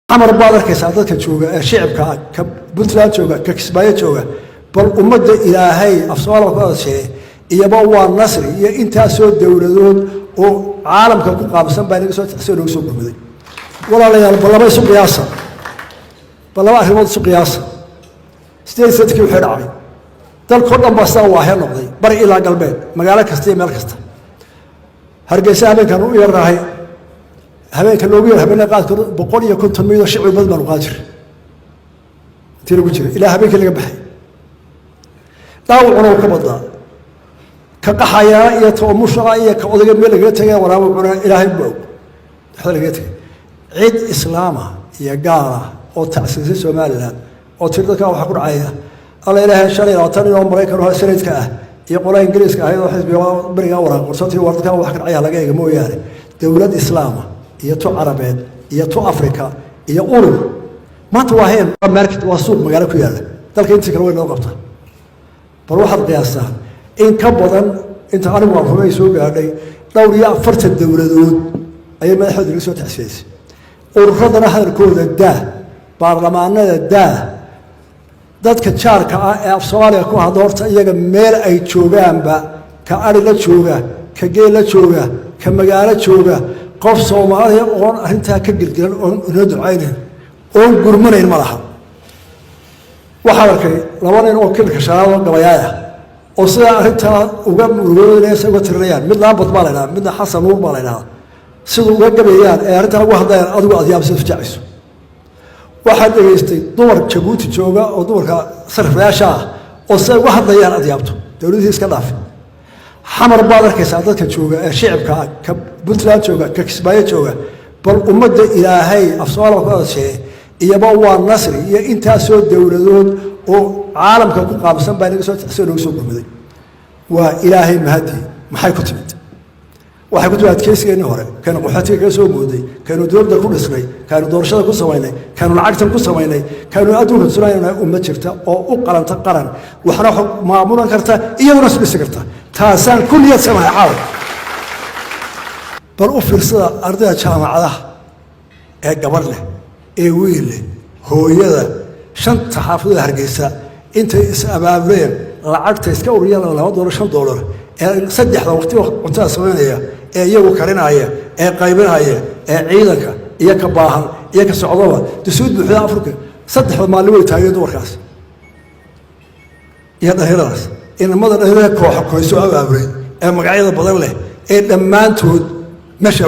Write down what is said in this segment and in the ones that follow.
amar baad arkaysaa dadka jooga ee shicibka ka Puntland jooga ka Kismaayo jooga bal ummadda Ilaahay afsoola ku adshay iyaba waa nasri iyo inta soo dawladood oo caalamka ku qaabsan baa inaga soo gudbay walaalayaal balaba isu qiyaasa balaba arrimood isu qiyaasa sidee sadkii wuxuu dhacay dalka dhan baa saa waa noqday bari ilaa galbeed magaalo kasta iyo meel kasta Hargeysa habeenkan u yarahay habeenka loogu yar habeen qaadkooda 150 milyan shicib badan qaadir tii ugu jiray ilaa habeenka laga baxay daawacuna ka badna ka qaxaya iyo toomushaga iyo ka odayga meel laga tagay waraabo cuna ilaahay buu waxa laga tagay cid islaama iyo gaala oo taasisay Soomaaliland oo tirada waxa ku dhacaya alla ilaahay shalay laatan iyo Mareykan oo sanadka ah iyo qolada Ingiriiska ah oo xisbiga bariga waraaq qorsoontii wararka wax ka dhacaya laga eego mooyaane dawlad islaama iyo to Arabeed iyo to Afrika iyo urur maanta waa heen market waa suuq magaalo ku yaala dalka inta kale way noo qabtaa bal waxaad qiyaastaa in ka badan inta anigu waan hubay soo gaadhay dhowr iyo 40 dawladood ayay madaxweynaha laga soo taxsiisay ururada hadalkooda baarlamaanada dadka jaarka ah ee Soomaaliya ku hadlo horta iyaga meel ay joogaanba ka ari la jooga ka geel la jooga ka magaalo jooga qof Soomaaliya oo arinta ka gilgilan oo ducaynay oo gurmanayn malaha waxa arkay laba nin oo kilka shaqada gabayaya oo sida arinta uga murugoonaysa uga tirayaan mid laabad baa midna Xasan Nuur baa sidoo uga gabayaan ee arinta ugu hadlayaan adigu adyaabsi ficayso waxaad dhageystay dumar Jabuuti jooga oo dumarka sarfayaasha ah oo say uga hadlayaan adyaabto dawladda iska dhaaf xamar baad arkaysaa dadka jooga ee shicibka ka Puntland jooga ka Kismaayo jooga bal ummadda Ilaahay afsoola ku adshay iyaba waa nasri iyo inta soo dawladood oo caalamka ku qaabsan baa inaga soo gudbay waa Ilaahay mahadi maxay ku timid waxay ku timid keeskeena hore kan qaxootiga ka soo mooday kan dowladda ku dhisnay kan doorashada ku sameynay kan lacagtan ku sameynay kan adduunka sunaynaa ummad jirta oo u qalanta qaran waxna maamulan karta iyaduna isbis karta taasaan kulliyad samay caaw bal u fiirsada ardayda jaamacadaha ee gabar leh ee wiil leh hooyada shanta xaafadda Hargeysa intay is abaabuleen lacagta iska uriyada $2 ee saddexda waqti cuntada sameynaya ee iyagu karinaya ee qaybinaya ee ciidanka iyo ka baahan iyo ka socdaba dasuud buuxda Afrika saddexda maalin way taageen dumarkaas iyo dhalinyaradaas in madada kooxo kooxo abaabulay ee magacyada badan leh ee dhammaantood meesha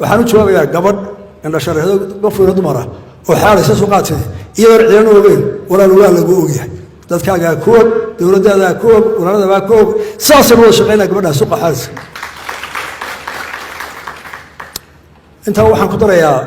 waxaan u joogayaa gabadh inda sharaxdo qofka dumar ah oo xaalaysa soo qaatay iyadoo ciidan ogeyn walaalaa lagu ogyahay dadkaaga koob dawladda koob walaalada koob saasoo wada shaqeynaa gabadha suuqa xaalis inta waxaan ku darayaa